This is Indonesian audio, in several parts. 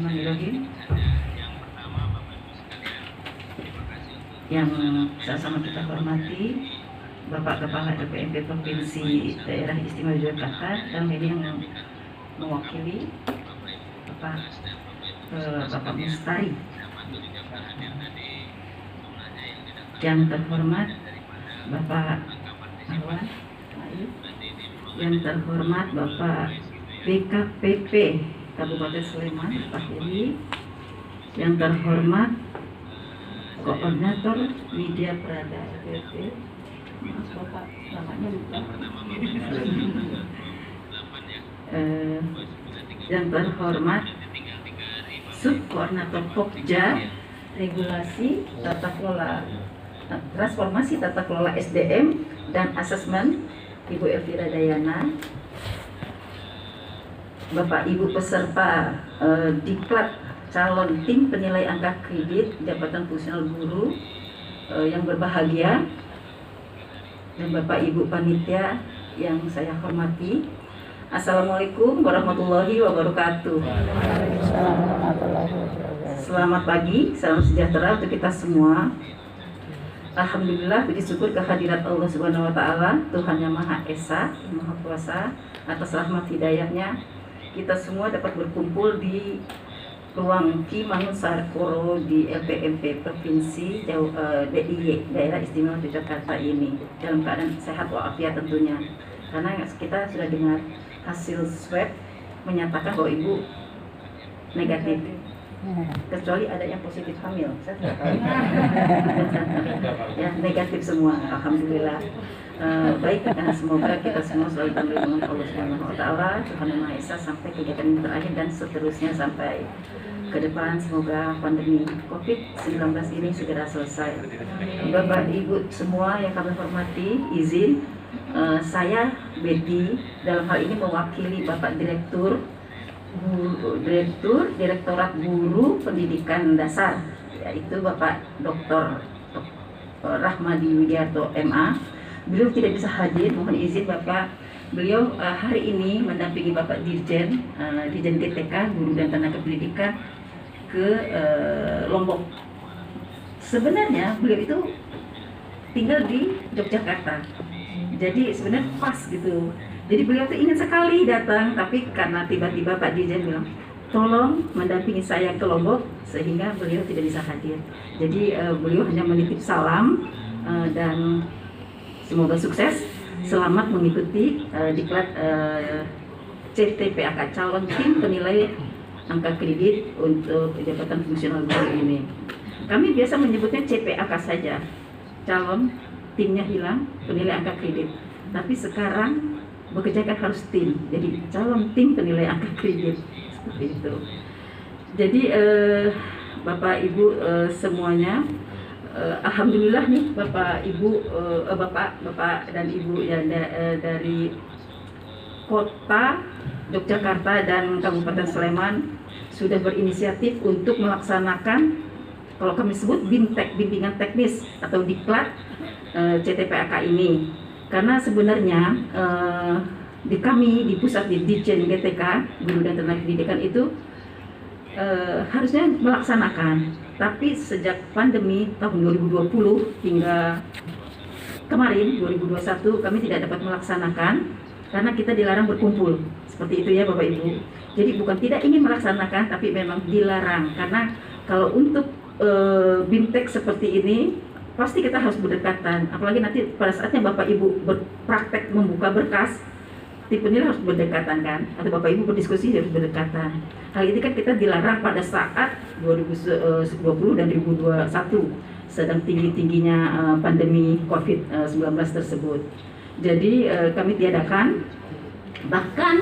Bismillahirrahmanirrahim. Yang sama-sama kita hormati Bapak Kepala LPMP Provinsi Daerah Istimewa Yogyakarta dan ini yang mewakili Bapak Mustari. Yang terhormat Bapak Awan, yang terhormat Bapak BKPP Kabupaten Sleman, Pak Heri, yang terhormat Koordinator Media Prada LPP, maaf Bapak namanya lupa, yang terhormat Subkoordinator Pokja Regulasi Tata Kelola Transformasi Tata Kelola SDM dan Asesmen Ibu Elvira Dayana, Bapak Ibu peserta diklat calon tim penilai angka kredit jabatan fungsional guru yang berbahagia, dan Bapak Ibu panitia yang saya hormati, Assalamualaikum warahmatullahi wabarakatuh. Selamat pagi, salam sejahtera untuk kita semua. Alhamdulillah, puji syukur kehadirat Allah Subhanahu wa Ta'ala, Tuhan yang Maha Esa, Maha Kuasa, atas rahmat hidayahnya kita semua dapat berkumpul di ruang Ki Mangunsarkoro di LPMP Provinsi DIY Daerah Istimewa Yogyakarta ini dalam keadaan sehat walafiat tentunya, karena kita sudah dengar hasil swab menyatakan bahwa ibu negatif, kecuali ada yang positif hamil, saya tidak tahu. Ya, negatif semua, alhamdulillah. Baik, semoga kita semua selalu berlindung Allah Subhanahu wa Ta'ala, Tuhan Yang Maha Esa, sampai kegiatan ini berakhir dan seterusnya sampai ke depan. Semoga pandemi COVID-19 ini segera selesai. Bapak Ibu semua yang kami hormati, izin saya Betty dalam hal ini mewakili Bapak Direktorat Guru Pendidikan Dasar, yaitu Bapak Dr. Rahmadi Widiarto MA. Beliau tidak bisa hadir, mohon izin Bapak. Beliau hari ini mendampingi Bapak Dirjen DTK Guru dan Tenaga Pendidikan ke Lombok. Sebenarnya beliau itu tinggal di Yogyakarta, jadi sebenarnya pas gitu. Jadi beliau tuh ingin sekali datang, tapi karena tiba-tiba Pak Dirjen bilang tolong mendampingi saya ke Lombok, sehingga beliau tidak bisa hadir. Jadi beliau hanya menitip salam dan semoga sukses, selamat mengikuti diklat CTPAK calon tim penilai angka kredit untuk jabatan fungsional guru ini. Kami biasa menyebutnya CPAK saja, calon timnya hilang penilai angka kredit. Tapi sekarang bekerja kan harus tim, jadi calon tim penilai angka kredit seperti itu. Jadi Bapak Ibu semuanya, alhamdulillah nih Bapak Ibu, Bapak dan Ibu yang dari Kota Yogyakarta dan Kabupaten Sleman sudah berinisiatif untuk melaksanakan, kalau kami sebut BIMTEK, bimbingan teknis atau diklat CTPAK ini. Karena sebenarnya di kami di pusat di Dirjen GTK Guru dan Tenaga Pendidikan itu harusnya melaksanakan, tapi sejak pandemi tahun 2020 hingga kemarin 2021 kami tidak dapat melaksanakan karena kita dilarang berkumpul. Seperti itu ya Bapak Ibu. Jadi bukan tidak ingin melaksanakan, tapi memang dilarang, karena kalau untuk BIMTEK seperti ini pasti kita harus berdekatan, apalagi nanti pada saatnya Bapak Ibu berpraktek membuka berkas, tim penilai harus berdekatan kan, atau Bapak Ibu berdiskusi harus berdekatan. Hal ini kan kita dilarang pada saat 2020 dan 2021 sedang tinggi-tingginya pandemi COVID-19 tersebut. Jadi kami tiadakan. Bahkan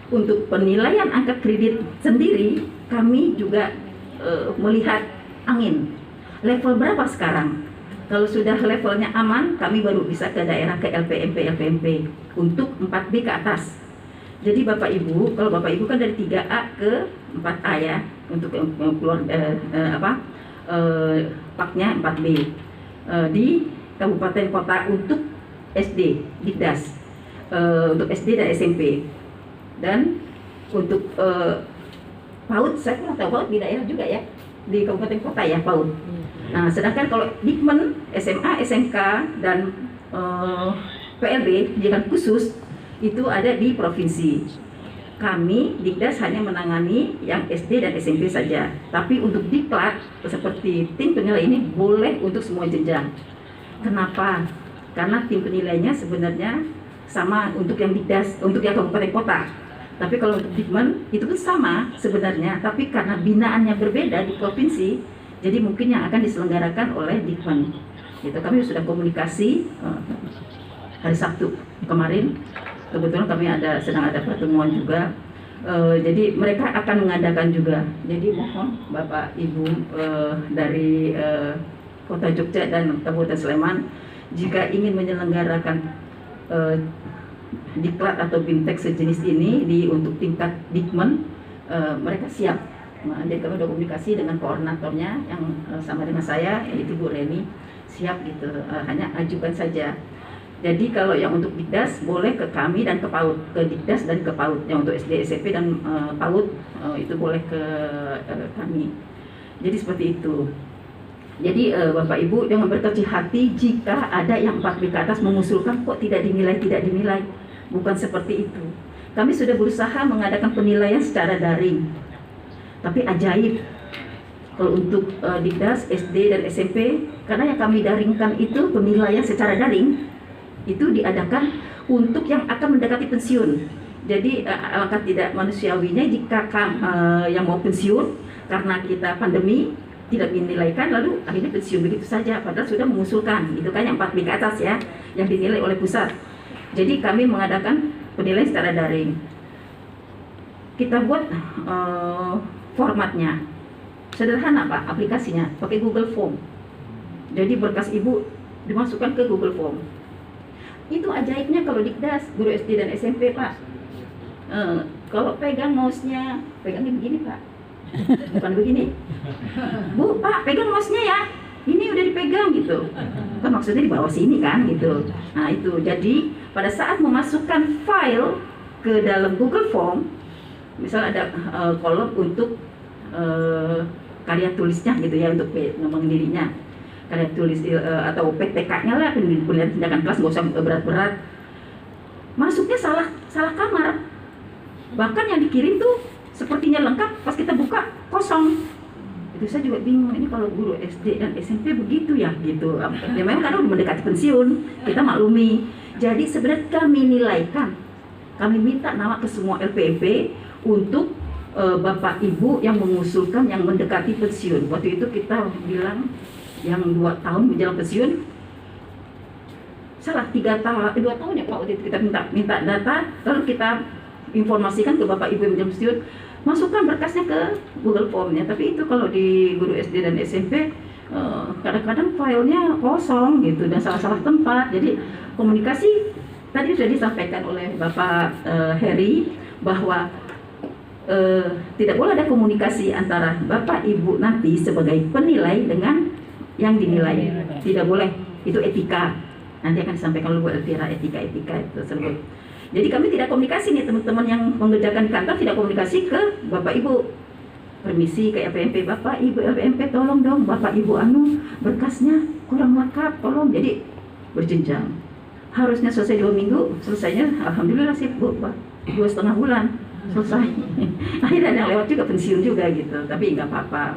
untuk penilaian angka kredit sendiri kami juga melihat angin level berapa sekarang. Kalau sudah levelnya aman, kami baru bisa ke daerah, ke LPMP untuk 4B ke atas. Jadi Bapak Ibu, kalau Bapak Ibu kan dari 3A ke 4A ya, untuk keluar paknya 4B di kabupaten kota untuk SD, Dikdas, untuk SD dan SMP, dan untuk PAUD, saya kurang tahu PAUD di daerah juga ya, di kabupaten kota ya PAUD. Nah, sedangkan kalau Dikmen, SMA, SMK, dan PLB, pendidikan khusus, itu ada di provinsi. Kami, Dikdas hanya menangani yang SD dan SMP saja. Tapi untuk Diklat, seperti tim penilai ini boleh untuk semua jenjang. Kenapa? Karena tim penilainya sebenarnya sama untuk yang Dikdas, untuk yang kabupaten kota. Tapi kalau untuk Dikmen, itu pun sama sebenarnya. Tapi karena binaannya berbeda di provinsi, jadi mungkin yang akan diselenggarakan oleh Dikmen. Gitu. Kami sudah komunikasi hari Sabtu kemarin. Kebetulan kami sedang ada pertemuan juga. Jadi mereka akan mengadakan juga. Jadi mohon Bapak Ibu dari Kota Jogja dan Kabupaten Sleman, jika ingin menyelenggarakan Diklat atau Bintek sejenis ini untuk tingkat Dikmen, mereka siap. Nah, jadi kami sudah komunikasi dengan koordinatornya yang sama dengan saya, yaitu Bu Reni, siap gitu. Hanya ajukan saja. Jadi kalau yang untuk Dikdas boleh ke kami dan ke PAUD, ke Dikdas dan ke PAUD. Yang untuk SD, SMP dan PAUD itu boleh ke kami. Jadi seperti itu. Jadi Bapak Ibu jangan berkecil hati jika ada yang 4B ke atas mengusulkan kok tidak dinilai. Bukan seperti itu. Kami sudah berusaha mengadakan penilaian secara daring. Tapi ajaib. Kalau untuk Dikdas, SD dan SMP, karena yang kami daringkan itu penilaian secara daring, itu diadakan untuk yang akan mendekati pensiun. Jadi alangkah tidak manusiawinya jika yang mau pensiun karena kita pandemi tidak dinilaikan lalu akhirnya pensiun begitu saja, padahal sudah mengusulkan. Itu kan yang 4B ke atas ya, yang dinilai oleh pusat. Jadi kami mengadakan penilaian secara daring. Kita buat formatnya sederhana Pak, aplikasinya pakai Google Form. Jadi berkas ibu dimasukkan ke Google Form. Itu ajaibnya kalau Dikdas, guru SD dan SMP Pak. Kalau pegang mouse-nya, pegangnya begini Pak, bukan begini. Bu, Pak, pegang mouse-nya ya. Ini udah dipegang gitu. Kan maksudnya di bawah sini kan gitu. Nah itu, jadi pada saat memasukkan file ke dalam Google Form, misal ada kolom untuk karya tulisnya gitu ya, untuk ngomong dirinya. Karya tulis atau PTK-nya lah, penilaian tindakan kelas, nggak usah berat-berat. Masuknya salah kamar. Bahkan yang dikirim tuh sepertinya lengkap, pas kita buka kosong. Itu saya juga bingung, ini kalau guru SD dan SMP begitu ya gitu. Ya memang karena udah mendekati pensiun, kita maklumi. Jadi sebenarnya kami nilaikan, kami minta nama ke semua LPMP untuk Bapak Ibu yang mengusulkan yang mendekati pensiun. Waktu itu kita bilang yang 2 tahun menjelang pensiun, salah 2 tahun ya Pak, waktu itu kita minta data, lalu kita informasikan ke Bapak Ibu yang menjelang pensiun, masukkan berkasnya ke Google Form-nya. Tapi itu kalau di guru SD dan SMP kadang-kadang filenya kosong gitu dan salah-salah tempat. Jadi komunikasi tadi sudah disampaikan oleh Bapak Heri bahwa tidak boleh ada komunikasi antara Bapak Ibu nanti sebagai penilai dengan yang dinilai. Tidak boleh, itu etika. Nanti akan disampaikan oleh Bu Elvira, etika itu tersebut. Jadi kami tidak komunikasi nih, teman-teman yang mengerjakan kantor tidak komunikasi ke Bapak Ibu. Permisi ke LPMP, Bapak Ibu LPMP tolong dong Bapak Ibu berkasnya kurang lengkap, tolong. Jadi berjenjang. Harusnya selesai 2 minggu, selesainya alhamdulillah sih Bu, 2,5 bulan selesai. Akhirnya ada yang lewat juga, pensiun juga gitu, tapi nggak apa-apa.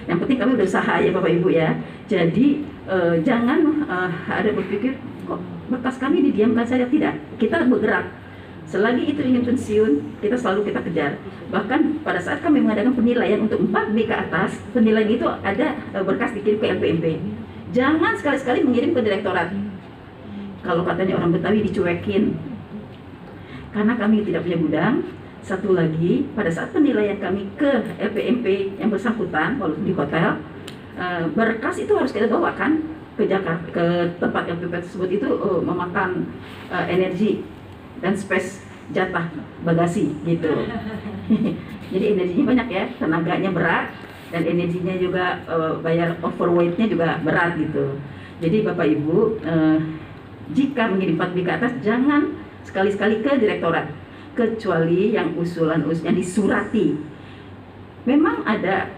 Yang penting kami berusaha ya Bapak Ibu ya. Jadi jangan ada berpikir kok berkas kami didiamkan saja, tidak. Kita bergerak. Selagi itu ingin pensiun, kita selalu kejar. Bahkan pada saat kami mengadakan penilaian untuk 4B ke atas, penilaian itu ada berkas dikirim ke LPMP. Jangan sekali-sekali mengirim ke direktorat. Kalau katanya orang Betawi dicuekin. Karena kami tidak punya gudang. Satu lagi, pada saat penilaian kami ke LPMP yang bersangkutan, walaupun di hotel, berkas itu harus kita bawakan ke Jakarta, ke tempat LPMP tersebut. Itu memakan energi dan space jatah bagasi gitu. Jadi energinya banyak ya, tenaganya berat, dan energinya juga bayar overweightnya juga berat gitu. Jadi Bapak Ibu, jika mengirim 4B ke atas, jangan sekali-sekali ke direktorat, kecuali yang usulan-usulnya disurati. memang ada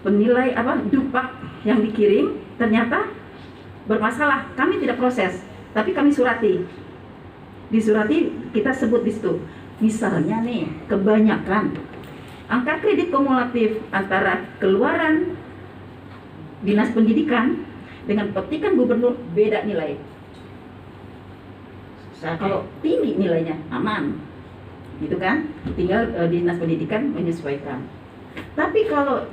penilai dupak yang dikirim ternyata bermasalah, kami tidak proses, tapi kami surati. Disurati, kita sebut di situ. Misalnya nih, kebanyakan angka kredit kumulatif antara keluaran Dinas Pendidikan dengan petikan gubernur beda nilai. Kalau tinggi nilainya aman, gitu kan? Tinggal Dinas Pendidikan menyesuaikan. Tapi kalau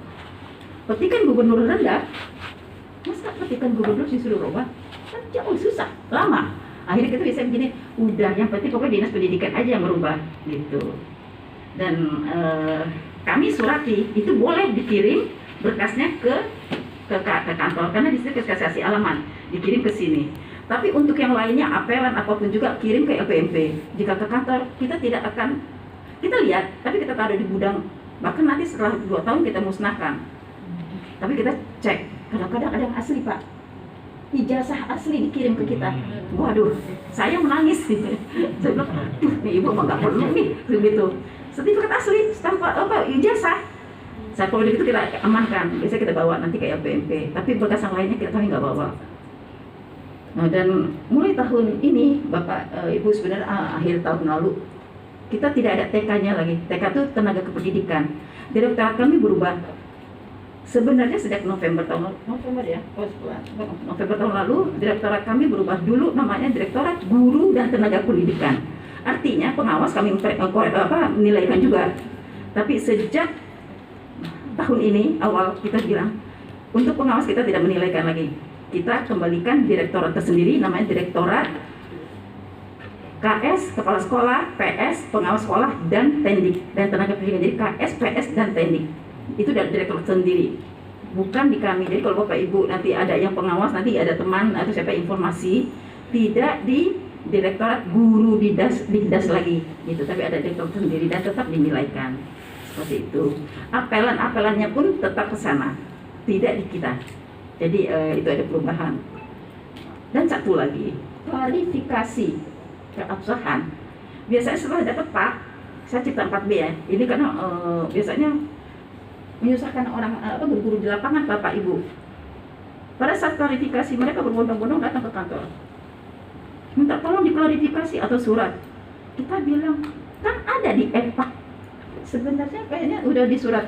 petikan gubernur rendah, masa petikan gubernur disuruh rubah? Kan jauh susah, lama. Akhirnya kita bisa begini, udah yang penting pokoknya Dinas Pendidikan aja yang merubah, gitu. Dan kami surati, itu boleh dikirim berkasnya ke kantor, karena di situ kasasi alaman dikirim ke sini. Tapi untuk yang lainnya, apelan apapun juga kirim ke LPMP. Jika ke kantor, kita tidak akan, kita lihat, tapi kita taruh di gudang. Bahkan nanti setelah 2 tahun kita musnahkan. Tapi kita cek, kadang-kadang ada yang asli Pak. Ijazah asli dikirim ke kita. Waduh, saya menangis. Saya bilang, nih ibu mah gak perlu nih, begitu. Sertifikat asli, stamp ijazah. Saat kalau begitu kita amankan, biasanya kita bawa nanti ke LPMP. Tapi berkas yang lainnya kami nggak bawa. Nah, dan mulai tahun ini, Bapak Ibu sebenarnya akhir tahun lalu, kita tidak ada TK-nya lagi. TK itu tenaga kependidikan. Direktorat kami berubah. Sebenarnya sejak November tahun lalu, direktorat kami berubah. Dulu namanya Direktorat Guru dan Tenaga Pendidikan. Artinya pengawas kami menilaikan juga. Tapi sejak tahun ini awal kita bilang, untuk pengawas kita tidak menilaikan lagi. Kita kembalikan direktorat tersendiri, namanya Direktorat KS, Kepala Sekolah, PS, Pengawas Sekolah, dan Tendik, dan Tenaga Pendidikan. Jadi KS, PS, dan Tendik. Itu dari direktorat sendiri, bukan di kami. Jadi kalau Bapak Ibu nanti ada yang pengawas, nanti ada teman atau siapa informasi, tidak di Direktorat Guru di das lagi, gitu. Tapi ada direktorat sendiri dan tetap dinilaikan. Seperti itu. Apelan-apelannya pun tetap ke sana, tidak di kita. Jadi itu ada perubahan. Dan satu lagi, klarifikasi keabsahan. Biasanya setelah dapat Pak, saya cipta 4B ya. Ini karena biasanya menyusahkan orang guru-guru di lapangan, Bapak Ibu. Pada saat klarifikasi, mereka berbondong-bondong datang ke kantor, minta tolong diklarifikasi atau surat. Kita bilang, kan ada di EPAK. Sebenarnya kayaknya udah disurat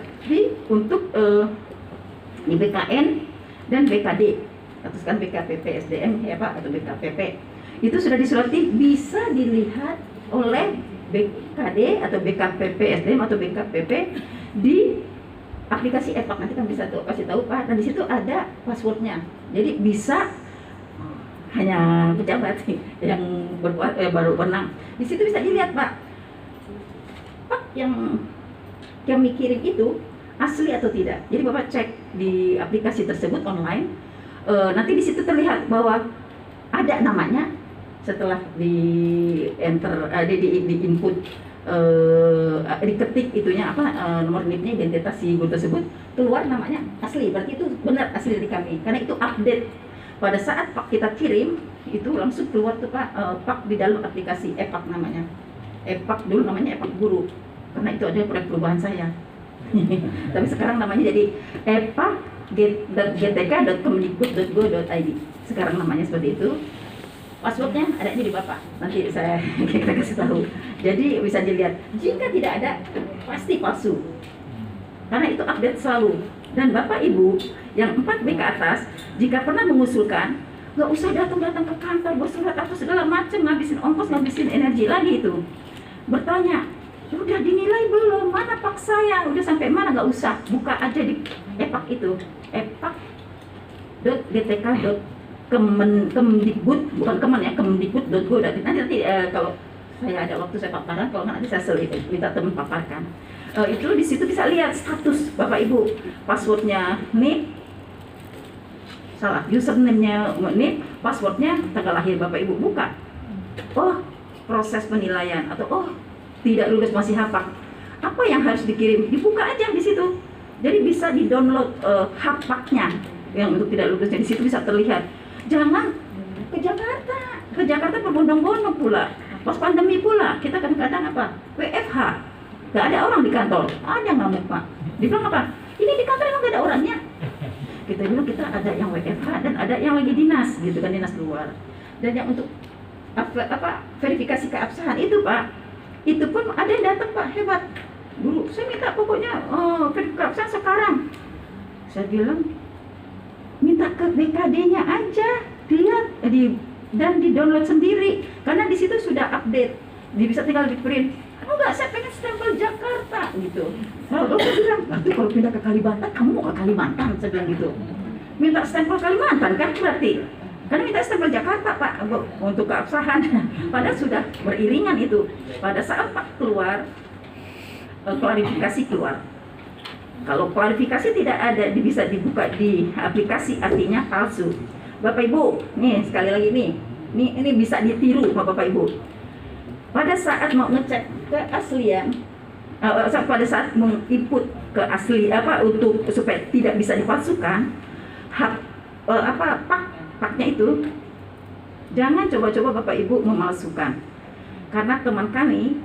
untuk di BKN dan BKD, atau sekarang BKPP SDM ya Pak, atau BKPP. Itu sudah disurati, bisa dilihat oleh BKD atau BKPP SDM atau BKPP di aplikasi EPAK. Nanti kan bisa kasih tahu Pak. Dan di situ ada passwordnya. Jadi bisa, hanya pejabat yang baru menang. Di situ bisa dilihat Pak. Pak yang mikirin itu asli atau tidak. Jadi Bapak cek di aplikasi tersebut online, nanti di situ terlihat bahwa ada namanya. Setelah di enter, di input, diketik itunya nomor NIP-nya, identitas si guru tersebut, keluar namanya asli. Berarti itu benar asli dari kami, karena itu update. Pada saat Pak kita kirim, itu langsung keluar tuh Pak di dalam aplikasi EPAK namanya. EPAK dulu namanya EPAK Guru, karena itu ada proyek perubahan saya. Tapi sekarang namanya jadi epak.gtk.kemdikbud.go.id. Sekarang namanya seperti itu. Passwordnya ada di Bapak. Nanti kita kasih tahu. Jadi bisa dilihat. Jika tidak ada, pasti palsu. Karena itu update selalu. Dan Bapak Ibu yang 4B ke atas, jika pernah mengusulkan, nggak usah datang ke kantor bersurat atau segala macam, ngabisin ongkos, ngabisin energi lagi itu. Bertanya, udah dinilai belum? Mana Pak saya? Udah sampai mana? Nggak usah, buka aja di EPAK itu, epak.gtk.kemdikbud, bukan kemen ya, kemdikbud.go.id. Nanti kalau saya ada waktu saya paparan, kalau nggak nanti saya minta teman paparkan. Itu di situ bisa lihat status Bapak Ibu, passwordnya NIP, salah, username-nya NIP, passwordnya tanggal lahir Bapak Ibu, buka. Oh, proses penilaian, atau oh tidak lulus masih hapak. Apa yang harus dikirim? Dibuka aja di situ. Jadi bisa di-download hapaknya yang untuk tidak lulusnya, di situ bisa terlihat. Jangan ke Jakarta berbondong-bondong pula. Pas pandemi pula, kita kadang-kadang WFH. Gak ada orang di kantor. Ada ngamuk Pak. Dibilang apa? Ini di kantor emang gak ada orangnya. Kita bilang kita ada yang WFH dan ada yang lagi dinas gitu kan, dinas luar. Dan yang untuk verifikasi keabsahan itu Pak, itu pun ada yang datang Pak, hebat. Dulu saya minta pokoknya verifikasi keabsahan sekarang. Saya bilang minta ke BKD-nya aja, dilihat dan di download sendiri karena di situ sudah update, dia bisa tinggal di print. Enggak, saya pengen stempel Jakarta gitu. Lalu saya bilang, nanti kalau pindah ke Kalimantan, kamu mau ke Kalimantan? Saya bilang gitu. Minta stempel Kalimantan kan berarti, karena minta stempel Jakarta Pak untuk keabsahan. Padahal sudah beriringan itu. Pada saat Pak keluar, klarifikasi keluar. Kalau klarifikasi tidak ada, bisa dibuka di aplikasi, artinya palsu. Bapak Ibu, nih sekali lagi nih, ini bisa ditiru sama Bapak Ibu. Pada saat mau ngecek keaslian, pada saat menginput ke asli untuk supaya tidak bisa dipalsukan, paknya itu jangan coba-coba Bapak Ibu memalsukan. Karena teman kami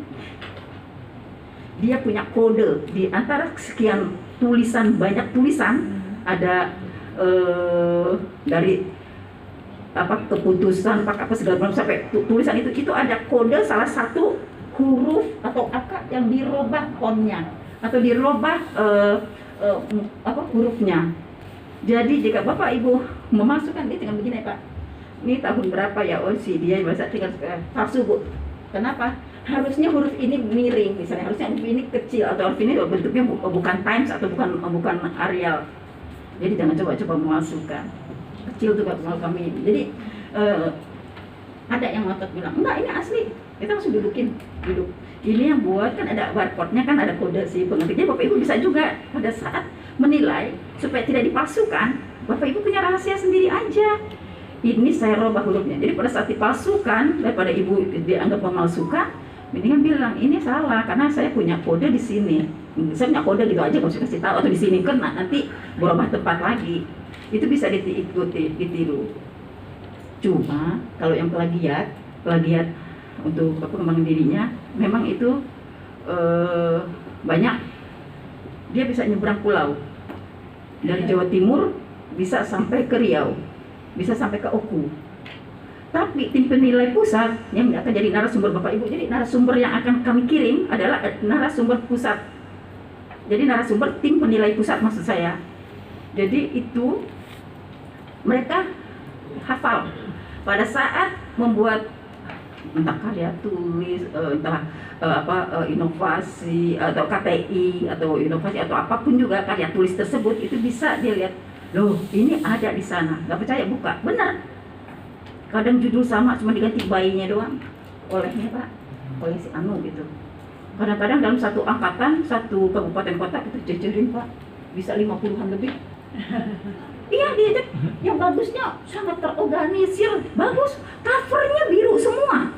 dia punya kode di antara sekian tulisan, banyak tulisan, ada dari keputusan segala macam sampai tulisan itu ada kode salah satu huruf atau akad yang dirubah fonnya atau dirubah hurufnya. Jadi jika Bapak Ibu memasukkan ini tinggal begini Pak, ini tahun berapa ya, oh si dia bahasa tinggal palsu Bu. Kenapa? Harusnya huruf ini miring, misalnya harusnya huruf ini kecil atau huruf ini bentuknya bukan times atau bukan Arial. Jadi jangan coba-coba memasukkan. Kecil tuh kalau kami. Jadi ada yang ngotot bilang, enggak ini asli. Kita langsung duduk. Ini yang buat kan ada barcode-nya, kan ada kode si pengetiknya. Bapak Ibu bisa juga pada saat menilai supaya tidak dipalsukan, Bapak Ibu punya rahasia sendiri aja. Ini saya robah hurufnya. Jadi pada saat dipalsukan, daripada Ibu dianggap memalsukan, mendingan bilang ini salah karena saya punya kode di sini. Saya punya kode gitu aja, kalau saya kasih tahu atau di sini kan nanti berubah tempat lagi. Itu bisa ditiru. Cuma kalau yang plagiat untuk pengembangan dirinya, memang itu banyak. Dia bisa nyebrang pulau dari Jawa Timur, bisa sampai ke Riau, bisa sampai ke Oku. Tapi tim penilai pusat yang akan jadi narasumber Bapak Ibu, jadi narasumber yang akan kami kirim adalah narasumber pusat. Jadi narasumber tim penilai pusat maksud saya. Jadi itu mereka hafal pada saat membuat entah karya tulis, inovasi atau KTI atau inovasi atau apapun juga karya tulis tersebut, itu bisa dia lihat, loh ini ada di sana, nggak percaya buka, benar. Kadang judul sama, cuma diganti bayinya doang, olehnya Pak, oleh si Anu gitu. Kadang-kadang dalam satu angkatan, satu kabupaten kota kita jejerin Pak, bisa 50-an lebih. Iya dia yang bagusnya sangat terorganisir, bagus, covernya biru semua,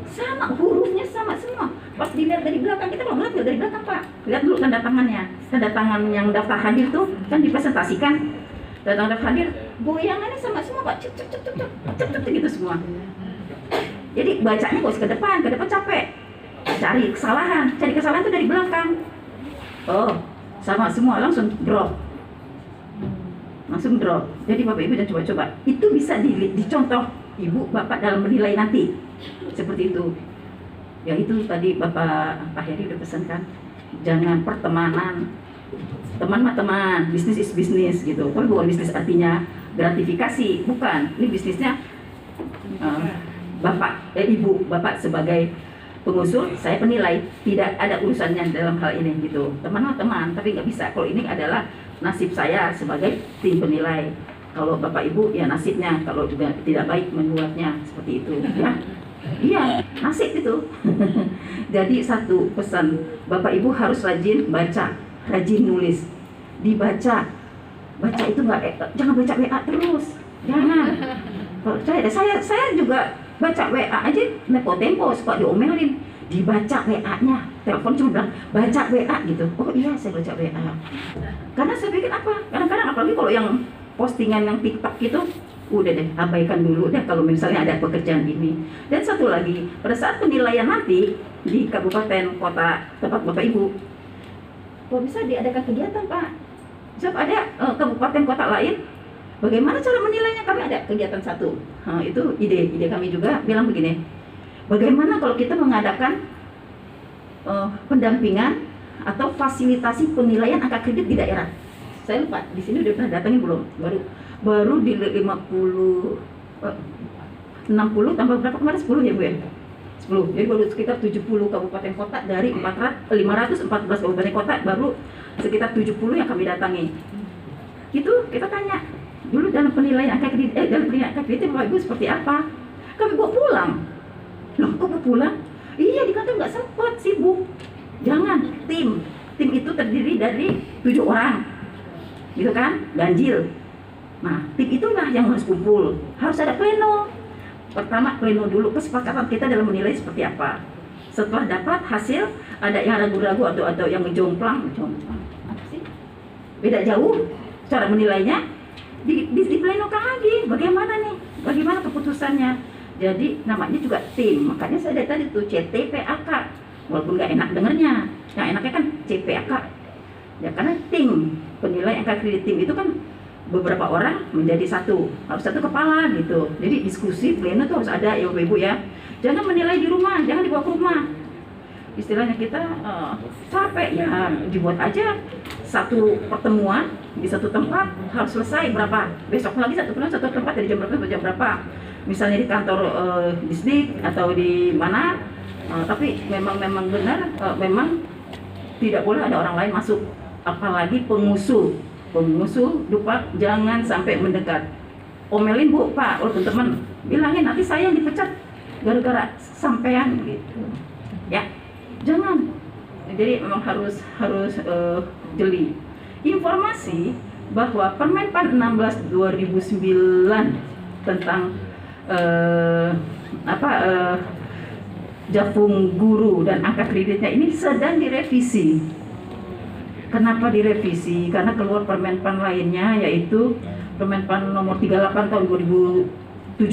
sama hurufnya sama semua. Pas dilihat dari belakang, kita belum lihat dari belakang Pak, lihat dulu tanda tangannya, tanda tangan yang daftar hadir tuh kan dipresentasikan. Datang hadir, goyangannya sama semua Pak, cep gitu semua. Jadi bacanya kok ke depan capek. Cari kesalahan itu dari belakang. Oh, sama semua langsung drop. Jadi Bapak Ibu jangan coba-coba. Itu bisa dicontoh Ibu Bapak dalam menilai nanti. Seperti itu. Ya itu tadi Pak Heri udah pesankan. Jangan pertemanan. Teman mah teman, bisnis is bisnis gitu. Kan bukan bisnis artinya gratifikasi, bukan. Ini bisnisnya Ibu Bapak sebagai pengusul, saya penilai, tidak ada urusannya dalam hal ini gitu. Teman mah teman, tapi nggak bisa. Kalau ini adalah nasib saya sebagai tim penilai. Kalau Bapak Ibu ya nasibnya, kalau juga tidak baik membuatnya seperti itu ya. Iya, nasib itu. Jadi satu pesan, Bapak Ibu harus rajin baca, rajin nulis, dibaca. Baca itu jangan baca WA terus, jangan. Kalau saya juga baca WA aja, tempo suka diomelin, dibaca WA-nya, telepon cuma bilang baca WA gitu. Oh iya saya baca WA. Karena saya pikir apa? Kadang-kadang apalagi kalau yang postingan yang TikTok gitu, udah deh, abaikan dulu deh kalau misalnya ada pekerjaan ini. Dan satu lagi, pada saat penilaian nanti di kabupaten kota tempat Bapak Ibu, kok bisa diadakan kegiatan Pak? Sebab ada kabupaten kota lain, bagaimana cara menilainya? Kami ada kegiatan satu. Itu ide kami juga bilang begini, bagaimana kalau kita mengadakan pendampingan atau fasilitasi penilaian angka kredit di daerah. Saya lupa, di sini udah pernah datangin belum? Baru di 60 tambah berapa kemarin? 10 ya Bu ya? 10. Jadi baru sekitar 70 kabupaten kota dari 514 kabupaten kota, baru sekitar 70 yang kami datangi. Itu kita tanya dulu dalam penilaian angka kredit, dalam penilaian angka kredit Bapak Ibu seperti apa? Kami bawa pulang. Loh, kok bawa pulang? Iya, di kantor nggak sempat, sibuk. Jangan, tim itu terdiri dari 7 orang, gitu kan? Ganjil. Nah, tim itulah yang harus kumpul. Harus ada pleno. Pertama pleno dulu, kesepakatan kita dalam menilai seperti apa. Setelah dapat hasil, ada yang ragu-ragu atau yang ngejomplang apa sih? Beda jauh cara menilainya. Di plenokan lagi, bagaimana nih? Bagaimana keputusannya? Jadi namanya juga tim. Makanya saya dari tadi tuh CTPAK. Walaupun nggak enak dengernya, yang enaknya kan CPAK. Ya karena tim penilai angka kredit tim itu kan beberapa orang menjadi satu, harus satu kepala gitu. Jadi diskusi pleno itu harus ada ya Bapak Ibu ya. Jangan menilai di rumah, jangan dibawa ke rumah. Istilahnya kita capek ya, dibuat aja satu pertemuan di satu tempat, harus selesai berapa, besok lagi satu tempat dari jam berapa sampai jam berapa. Misalnya di kantor Disdik atau di mana, tapi memang benar, memang tidak boleh ada orang lain masuk, apalagi pengusul lupa, jangan sampai mendekat. Omelin Bu, Pak, walaupun teman, bilangin nanti saya yang dipecat gara-gara sampean gitu. Ya, jangan. Jadi memang harus jeli. Informasi bahwa Permenpan 16 2009 tentang Jafung guru dan angka kreditnya ini sedang direvisi. Kenapa direvisi? Karena keluar Permenpan lainnya, yaitu Permenpan nomor 38 tahun 2017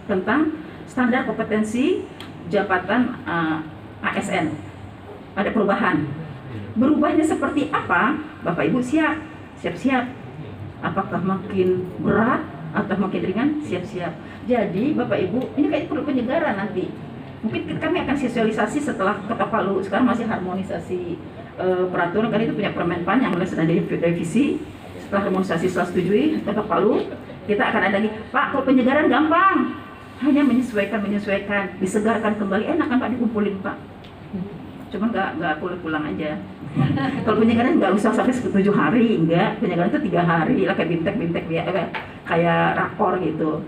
tentang standar kompetensi jabatan ASN. Ada perubahan. Berubahnya seperti apa? Bapak Ibu siap-siap. Apakah makin berat atau makin ringan? Siap-siap. Jadi Bapak Ibu, ini kayak perlu penyegaran nanti. Mungkin kami akan sosialisasi setelah Ketok Palu. Sekarang masih harmonisasi peraturan, kan itu punya Permenpan yang sedang direvisi. Setelah harmonisasi setelah setujui Ketok Palu, kita akan ada lagi, Pak, kalau penyegaran gampang, hanya menyesuaikan, disegarkan kembali. Enak kan Pak dikumpulin Pak, cuman nggak pulang aja. Kalau penyegaran nggak usah sampai 7 hari, enggak, penyegaran itu 3 hari lah, kayak bintek kayak rakor gitu.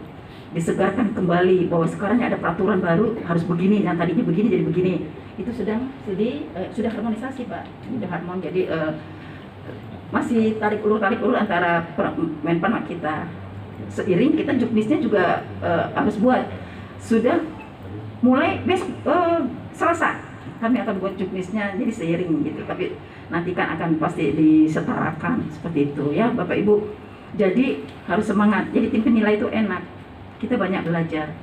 Disegarkan kembali bahwa sekarang ada peraturan baru, harus begini, yang tadinya begini jadi begini. Itu sudah harmonisasi Pak, sudah harmon. Jadi masih tarik ulur antara Menpan sama kita. Seiring kita juknisnya juga harus buat. Sudah mulai besok Selasa kami akan buat juknisnya, jadi seiring gitu. Tapi nanti kan akan pasti disetarakan seperti itu ya Bapak Ibu. Jadi harus semangat. Jadi tim penilai itu enak. Kita banyak belajar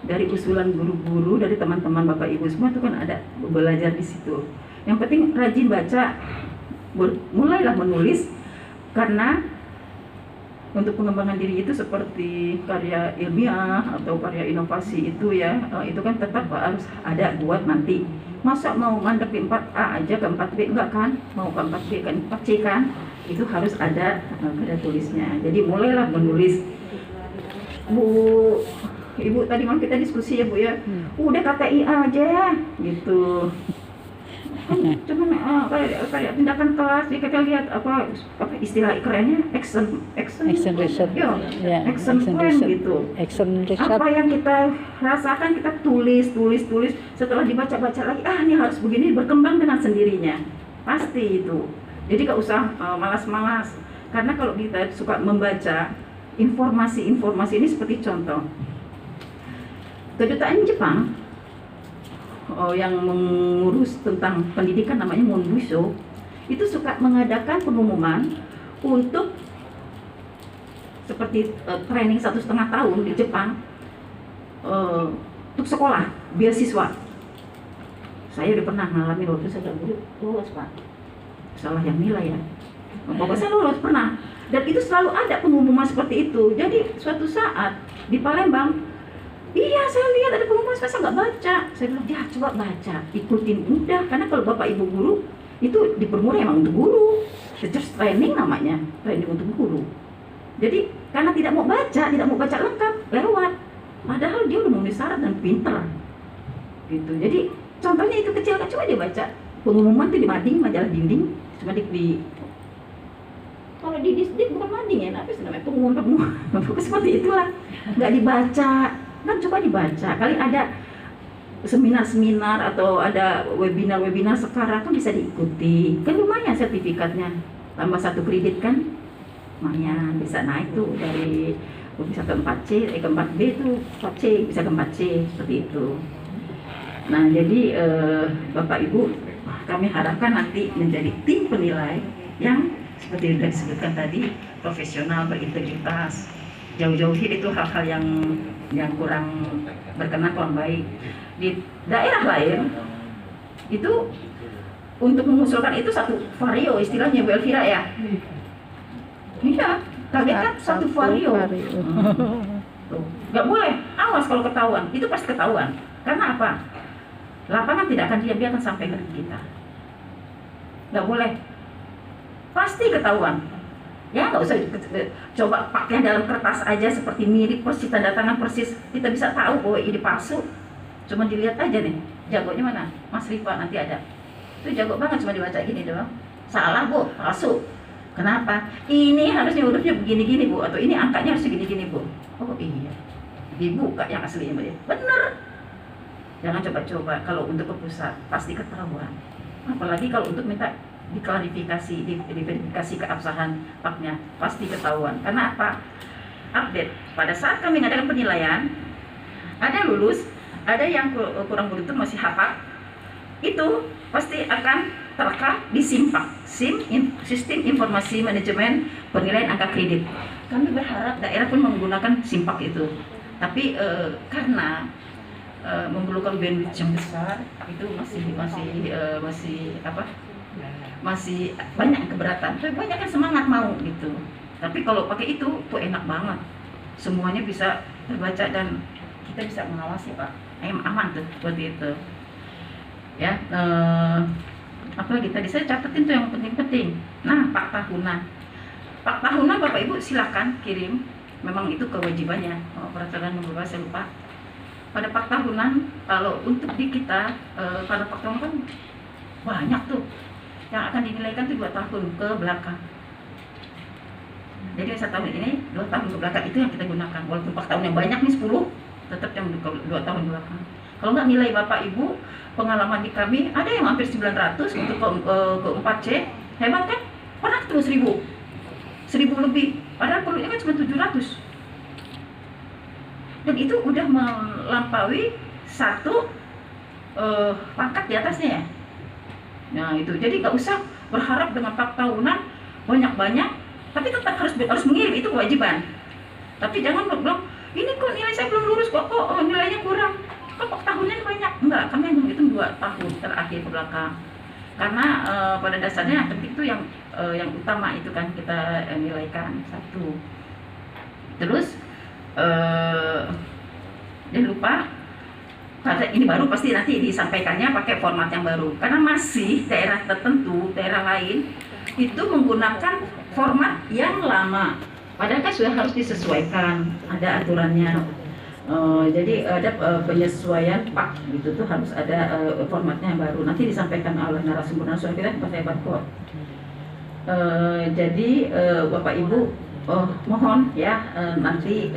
dari usulan guru-guru, dari teman-teman Bapak Ibu semua itu kan ada belajar di situ. Yang penting rajin baca, mulailah menulis, karena untuk pengembangan diri itu seperti karya ilmiah atau karya inovasi itu ya, itu kan tetap harus ada buat nanti. Masa mau mandek di 4A aja ke 4B, enggak kan? Mau ke 4B kan 4C kan? Itu harus ada karya tulisnya. Jadi mulailah menulis. Bu, Ibu tadi malam kita diskusi ya Bu ya, udah KTI aja gitu. Cuman kayak tindakan kelas, kita lihat apa istilah kerennya action research, action plan gitu. Apa yang kita rasakan kita tulis. Setelah dibaca lagi, ini harus begini, berkembang dengan sendirinya. Pasti itu. Jadi gak usah malas-malas. Karena kalau kita suka membaca informasi ini, seperti contoh kedutaan Jepang yang mengurus tentang pendidikan, namanya Monbuso, itu suka mengadakan pengumuman untuk seperti training 1,5 tahun di Jepang untuk sekolah beasiswa. Saya udah pernah mengalami waktu saya lulus Pak, salah yang nilai ya, pokoknya saya lulus pernah. Dan itu selalu ada pengumuman seperti itu. Jadi suatu saat di Palembang, iya saya lihat ada pengumuman, saya nggak baca. Saya bilang, ya coba baca, ikutin udah. Karena kalau bapak ibu guru itu dipermudah emang untuk guru, teachers training namanya, training untuk guru. Jadi karena tidak mau baca lengkap, lewat. Padahal dia udah memenuhi syarat dan pinter, gitu. Jadi contohnya itu kecil kan, coba dia baca pengumuman itu di mading, majalah dinding, cuma di kalau di disdik bukan mading ya, apa sih namanya, pengumuman seperti itulah, nggak dibaca. Kan coba dibaca, kali ada seminar-seminar atau ada webinar sekarang kan bisa diikuti, kan lumayan sertifikatnya, tambah 1 kredit kan lumayan, bisa naik tuh dari bisa ke 4C, ke 4B tuh 4C, bisa ke 4C seperti itu. Nah jadi Bapak Ibu, kami harapkan nanti menjadi tim penilai yang seperti yang disebutkan tadi, profesional, berintegritas, jauh-jauhi itu hal-hal yang kurang berkenan, kurang baik. Di daerah lain itu untuk mengusulkan itu satu vario, istilahnya Bu Elvira ya. Iya, kaget kan, satu vario. Gak boleh, awas kalau ketahuan, itu pasti ketahuan. Karena apa? Lapangan tidak akan dibiarkan sampai ke kita. Gak boleh, pasti ketahuan. Ya nggak usah coba pakai dalam kertas aja seperti mirip persis, tanda tangan persis, kita bisa tahu bahwa ini palsu. Cuma dilihat aja nih, jagonya mana? Mas Rifa nanti ada. Itu jago banget, cuma dibaca gini doang. Salah Bu, palsu. Kenapa? Ini harusnya hurufnya begini-gini Bu, atau ini angkanya harus gini-gini Bu. Oh iya, dibuka yang aslinya Bu. Bener. Jangan coba-coba, kalau untuk ke pusat pasti ketahuan. Apalagi kalau untuk minta diklarifikasi, diverifikasi keabsahan faknya, pasti ketahuan. Karena apa? Update. Pada saat kami mengadakan penilaian, ada lulus, ada yang kurang beruntung masih hafal, itu pasti akan terekam di SIMPAK, Sistem Informasi Manajemen Penilaian Angka Kredit. Kami berharap daerah pun menggunakan SIMPAK itu. Tapi karena memerlukan bandwidth yang besar, itu masih banyak keberatan. Tapi banyak yang semangat mau gitu. Tapi kalau pakai itu tuh enak banget. Semuanya bisa terbaca dan kita bisa mengawasi Pak. Aman tuh seperti itu. Ya, apalagi tadi saya catetin tuh yang penting-penting. Nah, Pak tahunan Bapak Ibu silakan kirim. Memang itu kewajibannya. Peraturan nomor berapa saya lupa. Pada Pak tahunan, kalau untuk di kita pada Pak tahunan kan banyak tuh yang akan dinilaikan tuh 2 tahun ke belakang. Jadi 1 tahun ini 2 tahun ke belakang itu yang kita gunakan. Walaupun Pak tahun yang banyak nih 10, tetap yang 2 tahun ke belakang. Kalau nggak nilai Bapak Ibu, pengalaman di kami ada yang hampir 900 untuk ke 4C, hebat kan? Pernah ketemu 1000 lebih, padahal perlunya kan cuma 700. Dan itu udah melampaui 1 pangkat di atasnya ya. Nah itu, jadi nggak usah berharap dengan Pak tahunan banyak-banyak, tapi tetap harus mengirim, itu kewajiban. Tapi jangan bilang, ini kok nilai saya belum lurus kok nilainya kurang, kok Pak tahunnya banyak. Enggak, kami hanya menghitung 2 tahun terakhir ke belakang. Karena pada dasarnya yang penting itu yang utama itu kan kita nilaikan 1. Terus jangan lupa, ini baru pasti nanti disampaikannya pakai format yang baru. Karena masih daerah tertentu, daerah lain itu menggunakan format yang lama. Padahal kan sudah harus disesuaikan, ada aturannya. Jadi ada penyesuaian Pak gitu tuh, harus ada formatnya yang baru. Nanti disampaikan oleh narasumber kita pas hebat kok. Jadi Bapak Ibu mohon ya nanti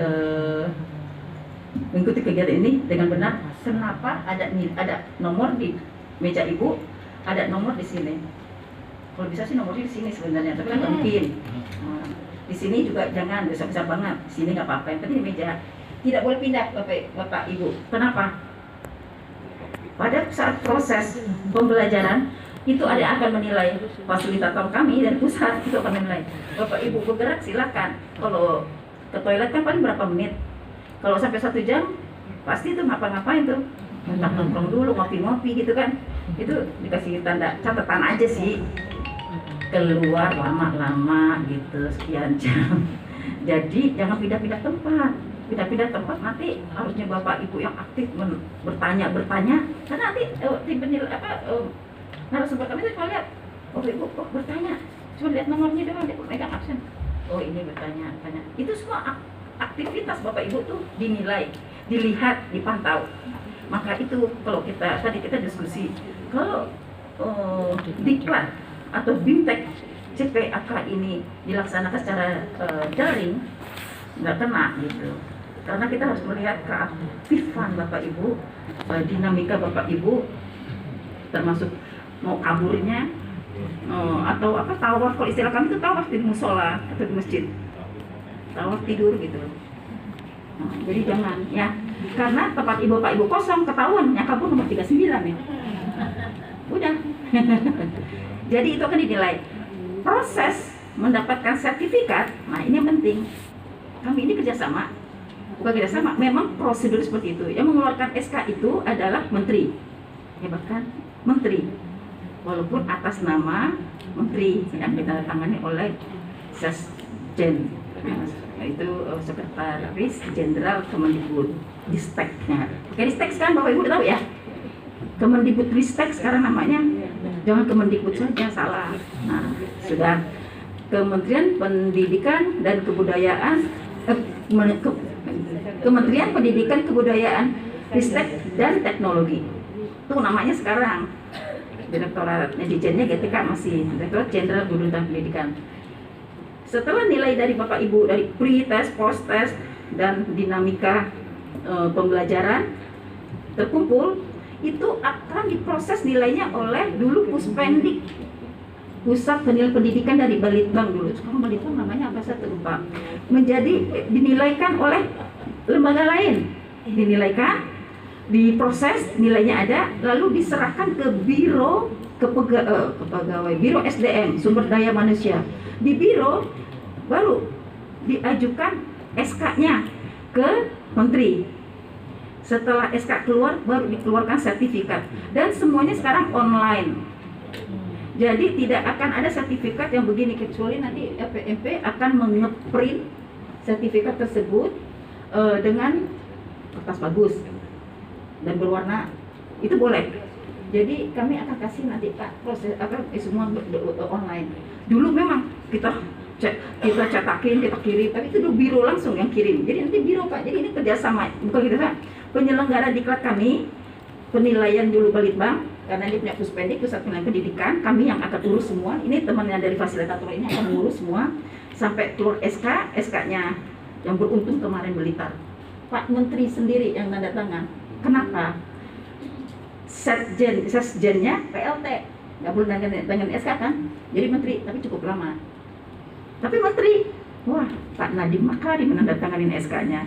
mengikuti kegiatan ini dengan benar. Kenapa ada nomor di meja Ibu, ada nomor di sini. Kalau bisa sih nomornya di sini sebenarnya, tapi kan mungkin. Di sini juga jangan besar-besar banget. Di sini nggak apa-apa. Yang penting di meja. Tidak boleh pindah Bapak Ibu. Kenapa? Pada saat proses pembelajaran itu ada yang akan menilai, fasilitator kami dari pusat itu akan menilai. Bapak Ibu bergerak silakan. Kalau ke toilet kan paling berapa menit. Kalau sampai 1 jam pasti tuh ngapa-ngapain tuh, nongkrong dulu, ngopi-ngopi gitu kan. Itu dikasih tanda catatan aja sih, keluar lama-lama gitu sekian jam. Jadi jangan pindah-pindah tempat. Pindah-pindah tempat nanti harusnya bapak ibu yang aktif bertanya, karena nanti tim narasumber kami tuh cuma lihat, oh ibu kok bertanya, cuma lihat nomornya doang, dia megang absen, oh ini bertanya, tanya. Itu semua aktivitas bapak ibu tuh dinilai, dilihat, dipantau. Maka itu kalau tadi kita diskusi, kalau diklat atau BIMTEK CPAK ini dilaksanakan secara daring, nggak kena gitu. Karena kita harus melihat keaktifan bapak ibu, dinamika bapak ibu, termasuk mau kaburnya, atau apa, tawaf, kalau istilah kami itu tawaf di musola atau di masjid, tawaf tidur gitu. Jadi jangan ya, karena tempat ibu bapak ibu kosong, ketahuan yang kabur nomor 39 ya, udah. Jadi itu akan dinilai. Proses mendapatkan sertifikat, nah ini yang penting. Kami ini kerjasama, bukan kerjasama, memang prosedur seperti itu. Yang mengeluarkan SK itu adalah menteri, hebat kan? Menteri, walaupun atas nama menteri yang ditandatangani oleh Sesjen, itu Sekretaris Jenderal Kemendikbud, Disteknya. Oke, Distek kan bapak ibu udah tahu ya? Kemendikbud Ristek sekarang namanya, jangan Kemendikbud saja, salah. Nah, sudah. Kementerian Pendidikan dan Kebudayaan, Kementerian Pendidikan Kebudayaan, Ristek dan Teknologi. Itu namanya sekarang. Direktoratnya Dirjennya GTK masih Direktorat Jenderal Guru dan Pendidikan. Setelah nilai dari bapak ibu dari pre-test, post-test dan dinamika pembelajaran terkumpul, itu akan diproses nilainya oleh dulu Puspendik, Pusat Penilaian Pendidikan dari Balitbang dulu. Sekarang Balitbang namanya apa saya lupa. Menjadi dinilaikan oleh lembaga lain, dinilaikan, diproses, nilainya ada, lalu diserahkan ke Biro Kepegawai, Biro SDM, Sumber Daya Manusia. Di Biro baru diajukan SK-nya ke Menteri. Setelah SK keluar, baru dikeluarkan sertifikat. Dan semuanya sekarang online. Jadi tidak akan ada sertifikat yang begini, kecuali nanti FPMP akan mengeprint sertifikat tersebut dengan kertas bagus dan berwarna, itu boleh. Jadi kami akan kasih nanti Pak proses semua online. Dulu memang kita cetakin, kita kirim, tapi itu dulu biro langsung yang kirim. Jadi nanti biro Pak. Jadi ini kerjasama, bukan kerjasama. Penyelenggara diklat kami, penilaian dulu Balitbang, karena dia punya Puspendik, Pusat Penilaian Pendidikan, kami yang akan urus semua. Ini temannya dari fasilitator ini akan urus semua sampai keluar SK-nya yang beruntung kemarin Blitar. Pak Menteri sendiri yang tanda tangan. Kenapa? Sesjennya PLT, nggak boleh dengan SK kan? Jadi Menteri, tapi cukup lama. Tapi Menteri, wah Pak Nadiem Makarim menandatanganin SK-nya.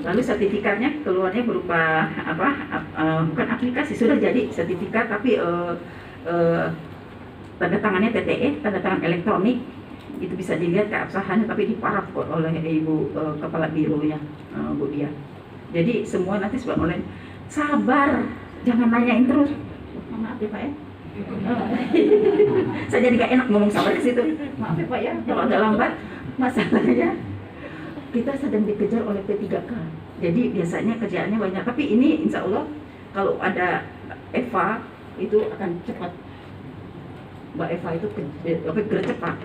Lalu sertifikatnya keluarnya berupa bukan aplikasi, sudah jadi sertifikat, tapi tanda tangannya TTE, tanda tangan elektronik. Itu bisa dilihat keabsahannya, tapi diparaf oleh Ibu Kepala Biro ya, Bu Dia. Jadi semua nanti sebab online. Sabar, jangan nanyain terus. Maaf ya Pak ya. Saya jadi gak enak ngomong sabar ke situ. Maaf ya Pak ya, kalau agak lambat. Masalahnya kita sedang dikejar oleh P3K. Jadi biasanya kerjaannya banyak. Tapi ini insya Allah kalau ada Eva itu akan cepat. Mbak Eva itu gerak cepat.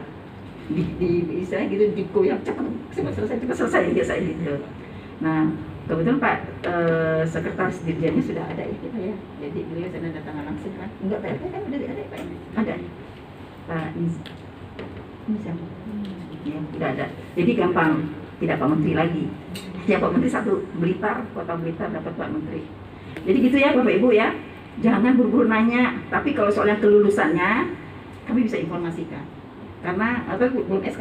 Di istilahnya gitu, digoyang cepat selesai biasanya gitu. Nah kebetulan Pak Sekretaris Dirjennya sudah ada ya kita ya. Jadi beliau sudah datang langsung kan. Enggak PLT kan udah ada Pak ini. Ada. Pak ini siapa? Ya, sudah ada. Jadi gampang. Tidak Pak Menteri lagi. Ya Pak Menteri satu, Blitar, Kota Blitar dapat Pak Menteri. Jadi gitu ya Bapak Ibu ya. Jangan buru-buru nanya. Tapi kalau soalnya kelulusannya, kami bisa informasikan. Karena belum SK,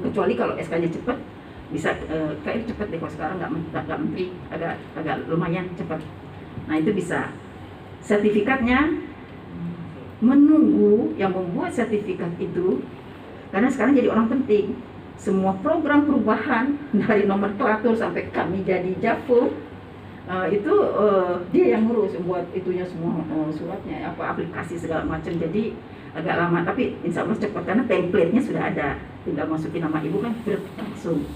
kecuali kalau SK-nya cepat, bisa kayak cepat deh. Kalau sekarang nggak Menteri, agak lumayan cepat. Nah itu bisa. Sertifikatnya menunggu yang membuat sertifikat itu, karena sekarang jadi orang penting. semua program perubahan dari nomenklatur sampai kami jadi JAFO itu dia yang ngurus, buat itunya semua, suratnya apa, aplikasi segala macam. Jadi agak lama, tapi insya Allah cepat karena template-nya sudah ada, tinggal masukin nama ibu kan langsung.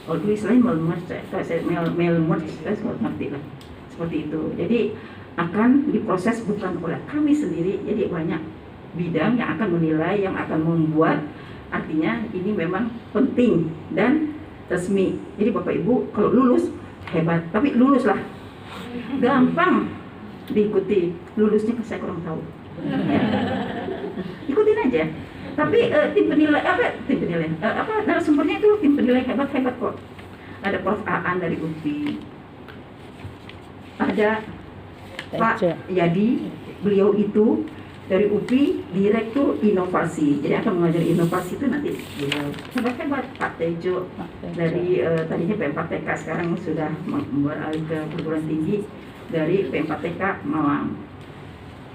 Kalau dulu istilahnya mail merge, saya ngerti lah seperti itu. Jadi akan diproses bukan oleh kami sendiri, jadi banyak bidang yang akan menilai, yang akan membuat. Artinya ini memang penting dan resmi. Jadi Bapak Ibu kalau lulus hebat, tapi luluslah, gampang diikuti. Lulusnya saya kurang tahu. Ikutin aja. Tapi tim penilai narasumbernya itu tim penilai hebat kok. Ada Prof Aan dari UPI, ada Pak Yadi, beliau itu dari UPI, Direktur Inovasi. Jadi akan mengajari inovasi itu nanti beliau hebat. Pak Tejo dari tadinya P4TK, sekarang sudah beralih ke perguruan tinggi dari P4TK Malang.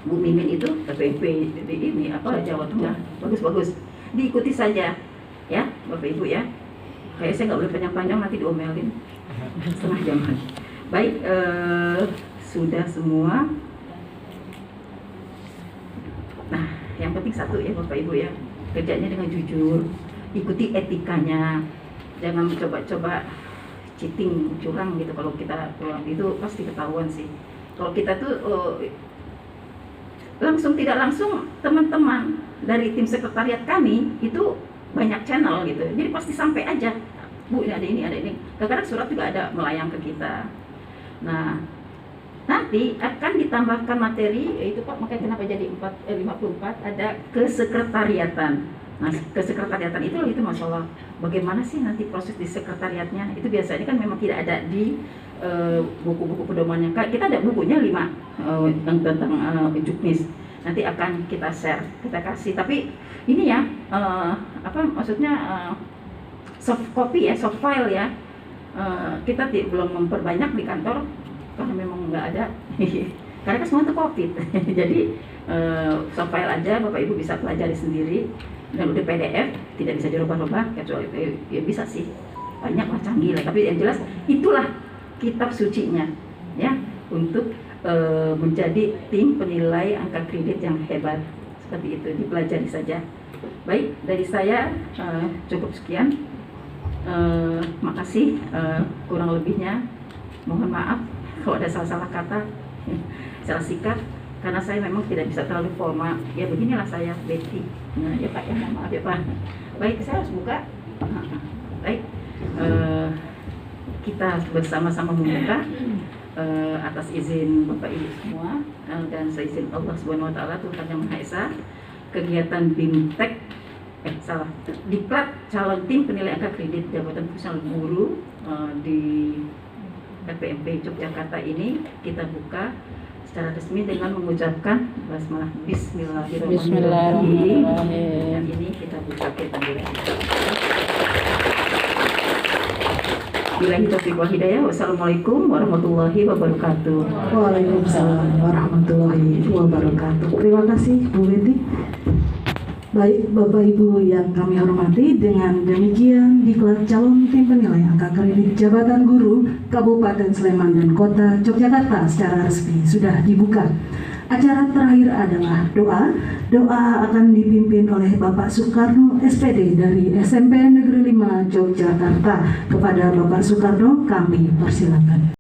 Bu Mimin itu PPP di ini apa Jawa Tengah, bagus, diikuti saja ya Bapak Ibu ya. Kayak saya nggak boleh panjang-panjang, nanti diomelin setengah jaman. Baik, sudah semua. Nah, yang penting satu ya Bapak Ibu ya, kerjanya dengan jujur, ikuti etikanya, jangan coba-coba cheating, curang gitu. Kalau kita itu pasti ketahuan sih. Kalau kita tuh langsung tidak langsung, teman-teman dari tim sekretariat kami itu banyak channel gitu, jadi pasti sampai aja, Bu ini ada ini. Kadang-kadang surat juga ada melayang ke kita. Nah, nanti akan ditambahkan materi, yaitu Pak, makanya kenapa jadi 54 ada kesekretariatan. Nah, kesekretariatan itu masalah bagaimana sih nanti proses di sekretariatnya. Itu biasanya kan memang tidak ada di buku-buku pedomannya. Kita ada bukunya 5 tentang juknis. Nanti akan kita share, kita kasih. Tapi ini ya, soft copy ya, soft file ya. Kita belum memperbanyak di kantor karena memang nggak ada. Karena kan semua itu COVID. Jadi soft file aja, Bapak Ibu bisa pelajari sendiri. Dan udah PDF, tidak bisa dirubah-rubah, kecuali ya bisa sih, banyak lah, canggih lah. Tapi yang jelas itulah kitab sucinya ya, untuk menjadi tim penilai angka kredit yang hebat. Seperti itu, dipelajari saja. Baik, dari saya cukup sekian. Makasih, kurang lebihnya mohon maaf kalau ada salah-salah kata, salah sikap, karena saya memang tidak bisa terlalu formal. Ya beginilah saya, Betty. Nah, ya Pak, ya mohon maaf ya Pak. Baik, saya harus buka. Baik, kita bersama-sama membuka atas izin Bapak Ibu semua dan seizin Allah Subhanahu Wa Taala, Tuhan Yang Maha Esa, kegiatan BIMTEK Diklat calon tim penilai angka kredit Jabatan Fungsional Guru di FPMP Yogyakarta ini kita buka secara resmi dengan mengucapkan basmalah Bismillahirrahmanirrahim. Yang ini kita buka Billahi taufiq wal hidayah. Wassalamualaikum warahmatullahi wabarakatuh. Waalaikumsalam warahmatullahi wabarakatuh. Terima kasih Bu Betty. Baik Bapak Ibu yang kami hormati, dengan demikian diklat calon tim penilai angka kredit Jabatan Guru Kabupaten Sleman dan Kota Yogyakarta secara resmi sudah dibuka. Acara terakhir adalah doa. Doa akan dipimpin oleh Bapak Soekarno SPD dari SMP Negeri 5 Yogyakarta. Kepada Bapak Soekarno kami persilakan.